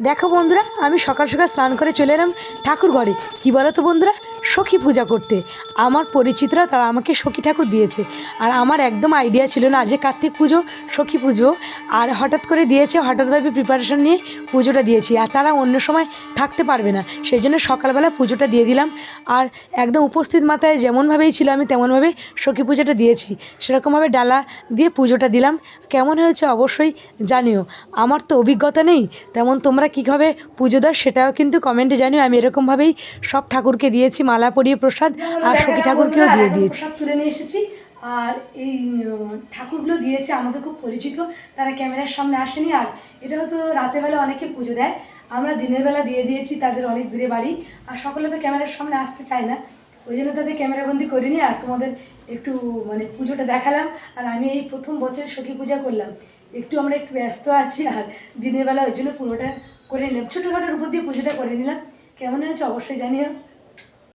দেখো বন্ধুরা, আমি সকাল সকাল স্নান করে চলে এলাম ঠাকুর ঘরে। কী বলো তো বন্ধুরা, সখী পূজা করতে। আমার পরিচিতরা তারা আমাকে সখী ঠাকুর দিয়েছে। আর আমার একদম আইডিয়া ছিল না যে কার্তিক পুজো, সখী পুজো। আর হঠাৎ করে দিয়েছে, হঠাৎভাবে প্রিপারেশন নিয়ে পুজোটা দিয়েছি। আর তারা অন্য সময় থাকতে পারবে না, সেই জন্য সকালবেলা পুজোটা দিয়ে দিলাম। আর একদম উপস্থিত মাথায় যেমনভাবেই ছিল আমি তেমনভাবে সখী পুজোটা দিয়েছি। সেরকমভাবে ডালা দিয়ে পুজোটা দিলাম। কেমন হয়েছে অবশ্যই জানিও। আমার তো অভিজ্ঞতা নেই, তেমন তোমরা কীভাবে পুজো দাও সেটাও কিন্তু কমেন্টে জানিও। আমি এরকমভাবেই সব ঠাকুরকে দিয়েছি, মালা পরিয়ে প্রসাদ, আর সখী ঠাকুরকেও দিয়ে দিয়েছি। প্রসাদ তুলে নিয়ে এসেছি। আর এই ঠাকুরগুলো দিয়েছে আমাদের খুব পরিচিত, তারা ক্যামেরার সামনে আসেনি। আর এটা হয়তো রাতের বেলা অনেকে পুজো দেয়, আমরা দিনের বেলা দিয়ে দিয়েছি। তাদের অনেক দূরে বাড়ি, আর সকলে তো ক্যামেরার সামনে আসতে চায় না, ওই জন্য তাদের ক্যামেরাবন্দি করিনি। আর তোমাদের একটু পুজোটা দেখালাম। আর আমি এই প্রথম বছর সখী পূজা করলাম, আমরা একটু ব্যস্ত আছি। আর দিনের বেলা ওই জন্য পুরোটা করে নিলাম, ছোটোখাটোর উপর দিয়ে পুজোটা করে নিলাম। কেমন হয়েছে অবশ্যই জানিও।